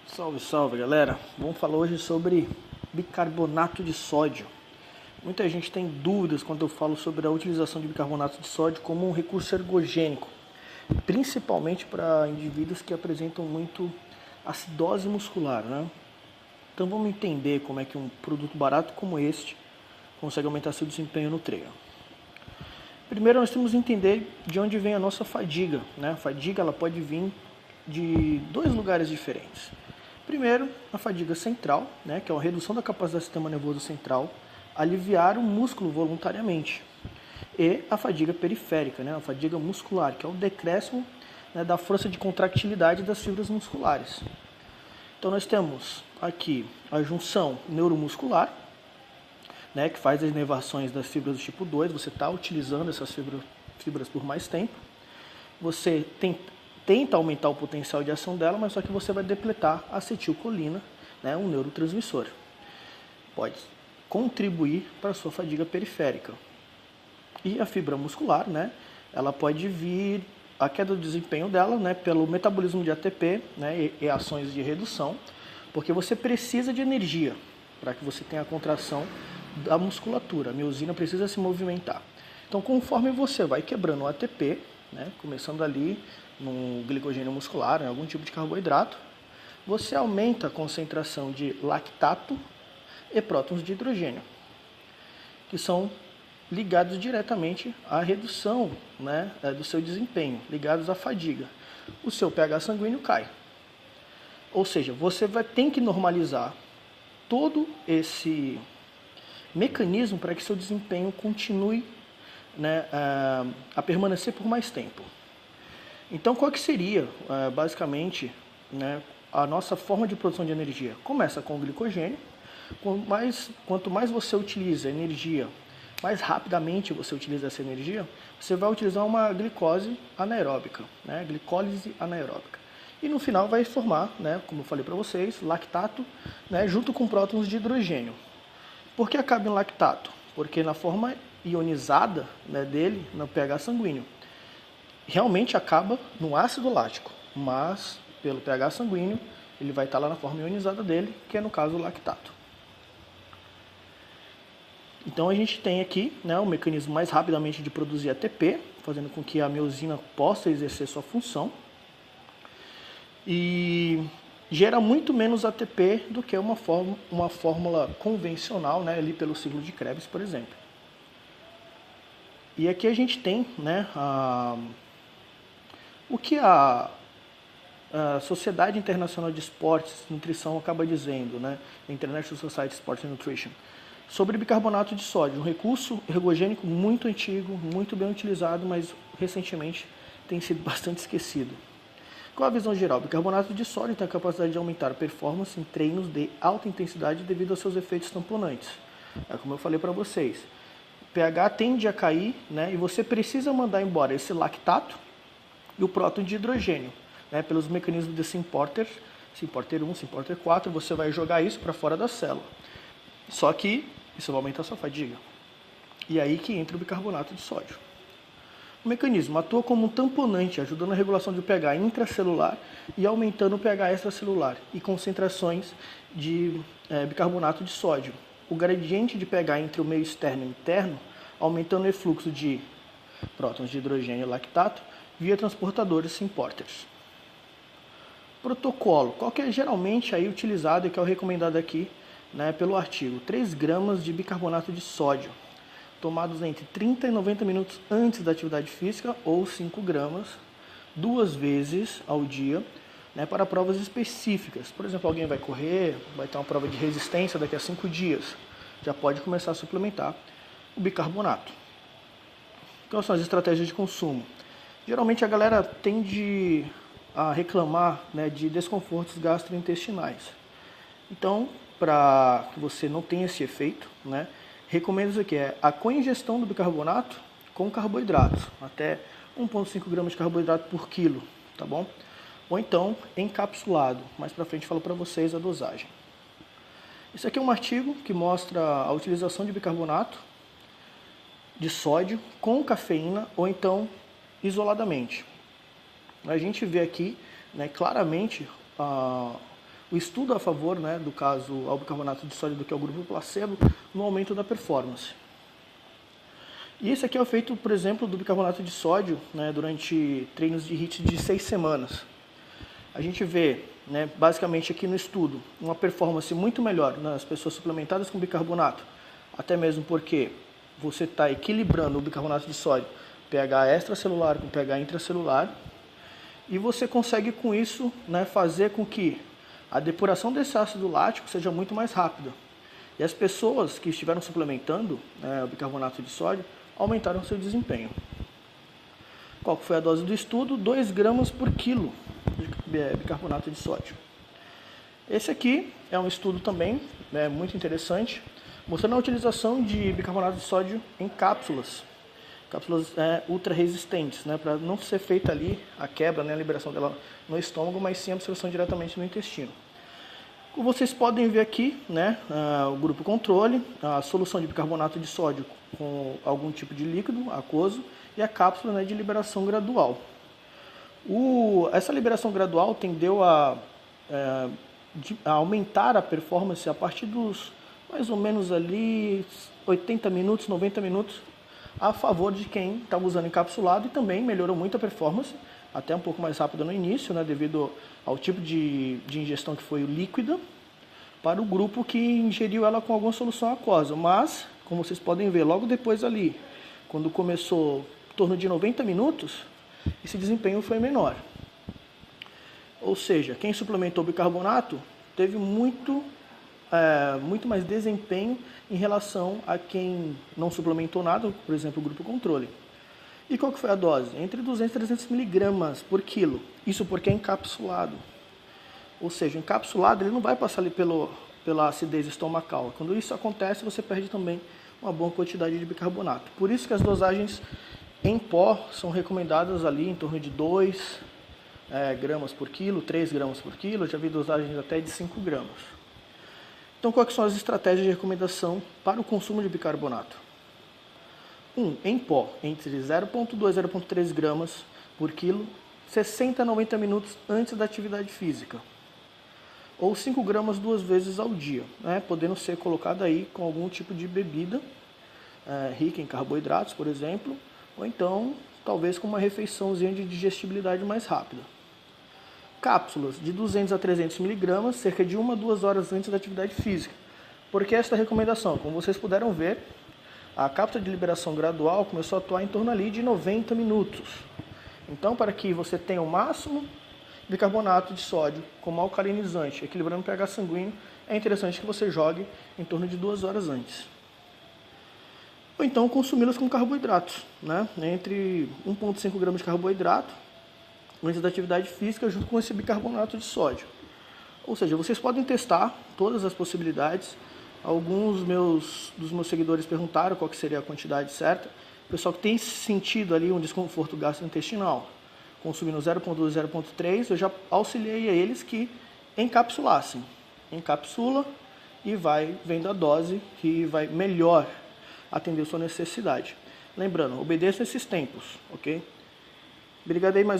Salve, salve galera! Vamos falar hoje sobre bicarbonato de sódio. Muita gente tem dúvidas quando eu falo sobre a utilização de bicarbonato de sódio como um recurso ergogênico, principalmente para indivíduos que apresentam muito acidose muscular, né? Então vamos entender como é que um produto barato como este consegue aumentar seu desempenho no treino. Primeiro nós temos que entender de onde vem a nossa fadiga, né? A fadiga ela pode vir de dois lugares diferentes. Primeiro, a fadiga central, né, que é a redução da capacidade do sistema nervoso central, aliviar o músculo voluntariamente. E a fadiga periférica, né, a fadiga muscular, que é o decréscimo, né, da força de contractilidade das fibras musculares. Então nós temos aqui a junção neuromuscular, né, que faz as inervações das fibras do tipo 2, você está utilizando essas fibras por mais tempo. Você tenta aumentar o potencial de ação dela, mas só que você vai depletar a acetilcolina, né, um neurotransmissor. Pode contribuir para a sua fadiga periférica. E a fibra muscular, né, ela pode vir, a queda do desempenho dela, né, pelo metabolismo de ATP, né, e ações de redução, porque você precisa de energia para que você tenha a contração da musculatura. A miosina precisa se movimentar. Então, conforme você vai quebrando o ATP, né, começando ali no glicogênio muscular, em algum tipo de carboidrato, você aumenta a concentração de lactato e prótons de hidrogênio, que são ligados diretamente à redução, né, do seu desempenho, ligados à fadiga. O seu pH sanguíneo cai. Ou seja, você tem que normalizar todo esse mecanismo para que seu desempenho continue, né, a permanecer por mais tempo. Então, qual que seria, basicamente, né, a nossa forma de produção de energia? Começa com o glicogênio. Quanto mais você utiliza energia, mais rapidamente você utiliza essa energia, você vai utilizar uma glicose anaeróbica, né, glicólise anaeróbica. E no final vai formar, né, como eu falei para vocês, lactato, né, junto com prótons de hidrogênio. Por que acaba em lactato? Porque na forma ionizada, né, dele, no pH sanguíneo, realmente acaba no ácido lático, mas pelo pH sanguíneo ele vai estar lá na forma ionizada dele, que é no caso o lactato. Então a gente tem aqui, né, o mecanismo mais rapidamente de produzir ATP, fazendo com que a miosina possa exercer sua função, e gera muito menos ATP do que uma fórmula convencional, né, ali pelo ciclo de Krebs, por exemplo. E aqui a gente tem, né, o que a Sociedade Internacional de Esportes e Nutrição acaba dizendo, né, International Society of Sport and Nutrition, sobre bicarbonato de sódio, um recurso ergogênico muito antigo, muito bem utilizado, mas recentemente tem sido bastante esquecido. Qual a visão geral? O bicarbonato de sódio tem a capacidade de aumentar a performance em treinos de alta intensidade devido aos seus efeitos tamponantes. É como eu falei para vocês, o pH tende a cair, né, e você precisa mandar embora esse lactato e o próton de hidrogênio, né, pelos mecanismos de Symporter 1, Symporter 4, você vai jogar isso para fora da célula. Só que isso vai aumentar a sua fadiga. E aí que entra o bicarbonato de sódio. O mecanismo atua como um tamponante, ajudando a regulação do pH intracelular e aumentando o pH extracelular e concentrações de bicarbonato de sódio. O gradiente de pH entre o meio externo e interno, aumentando o efluxo de prótons de hidrogênio e lactato via transportadores Symporters. Protocolo, qual que é geralmente aí utilizado e que é o recomendado aqui, né, pelo artigo? 3 gramas de bicarbonato de sódio, tomados entre 30 e 90 minutos antes da atividade física, ou 5 gramas, 2 vezes ao dia, né, para provas específicas. Por exemplo, alguém vai correr, vai ter uma prova de resistência daqui a 5 dias, já pode começar a suplementar o bicarbonato. Quais são as estratégias de consumo? Geralmente a galera tende a reclamar, né, de desconfortos gastrointestinais. Então, para que você não tenha esse efeito, né, recomendo isso aqui, a coingestão do bicarbonato com carboidratos, até 1,5 gramas de carboidrato por quilo, tá bom? Ou então, encapsulado, mais para frente falo para vocês a dosagem. Isso aqui é um artigo que mostra a utilização de bicarbonato de sódio com cafeína ou então isoladamente. A gente vê aqui, né, claramente o estudo a favor, né, do caso ao bicarbonato de sódio do que ao grupo placebo no aumento da performance. E esse aqui é o efeito, por exemplo, do bicarbonato de sódio, né, durante treinos de HIIT de 6 semanas. A gente vê, né, basicamente aqui no estudo, uma performance muito melhor nas pessoas suplementadas com bicarbonato, até mesmo porque você está equilibrando o bicarbonato de sódio, pH extracelular com pH intracelular, e você consegue com isso, né, fazer com que a depuração desse ácido lático seja muito mais rápida. E as pessoas que estiveram suplementando, né, o bicarbonato de sódio aumentaram seu desempenho. Qual foi a dose do estudo? 2 gramas por quilo de bicarbonato de sódio. Esse aqui é um estudo também, né, muito interessante, mostrando a utilização de bicarbonato de sódio em cápsulas ultra resistentes, né, para não ser feita ali a quebra, né, a liberação dela no estômago, mas sim a absorção diretamente no intestino. Como vocês podem ver aqui, né, o grupo controle, a solução de bicarbonato de sódio com algum tipo de líquido aquoso e a cápsula, né, de liberação gradual. Essa liberação gradual tendeu a aumentar a performance a partir dos mais ou menos ali 80 minutos, 90 minutos, a favor de quem estava usando encapsulado, e também melhorou muito a performance, até um pouco mais rápida no início, né, devido ao tipo de ingestão que foi líquida, para o grupo que ingeriu ela com alguma solução aquosa. Mas, como vocês podem ver, logo depois ali, quando começou em torno de 90 minutos, esse desempenho foi menor. Ou seja, quem suplementou bicarbonato teve muito mais desempenho em relação a quem não suplementou nada, por exemplo, o grupo controle. E qual que foi a dose? Entre 200 e 300 miligramas por quilo. Isso porque é encapsulado. Ou seja, encapsulado ele não vai passar ali pela acidez estomacal. Quando isso acontece, você perde também uma boa quantidade de bicarbonato. Por isso que as dosagens em pó são recomendadas ali em torno de 2 gramas por quilo, 3 gramas por quilo. Eu já vi dosagens até de 5 gramas. Então, quais são as estratégias de recomendação para o consumo de bicarbonato? Em pó, entre 0,2 e 0,3 gramas por quilo, 60 a 90 minutos antes da atividade física. Ou 5 gramas 2 vezes ao dia, né? Podendo ser colocado aí com algum tipo de bebida rica em carboidratos, por exemplo, ou então talvez com uma refeiçãozinha de digestibilidade mais rápida. Cápsulas de 200 a 300 miligramas, cerca de 1 a 2 horas antes da atividade física. Por que esta recomendação? Como vocês puderam ver, a cápsula de liberação gradual começou a atuar em torno ali de 90 minutos. Então, para que você tenha o máximo de bicarbonato de sódio como alcalinizante, equilibrando o pH sanguíneo, é interessante que você jogue em torno de 2 horas antes. Ou então consumi-las com carboidratos, né? Entre 1,5 gramas de carboidrato antes da atividade física, junto com esse bicarbonato de sódio. Ou seja, vocês podem testar todas as possibilidades. Alguns dos meus seguidores perguntaram qual que seria a quantidade certa. O pessoal que tem sentido ali um desconforto gastrointestinal, consumindo 0,2, 0,3, eu já auxiliei a eles que encapsulassem. Encapsula e vai vendo a dose que vai melhor atender a sua necessidade. Lembrando, obedeça esses tempos, ok? Obrigado aí mais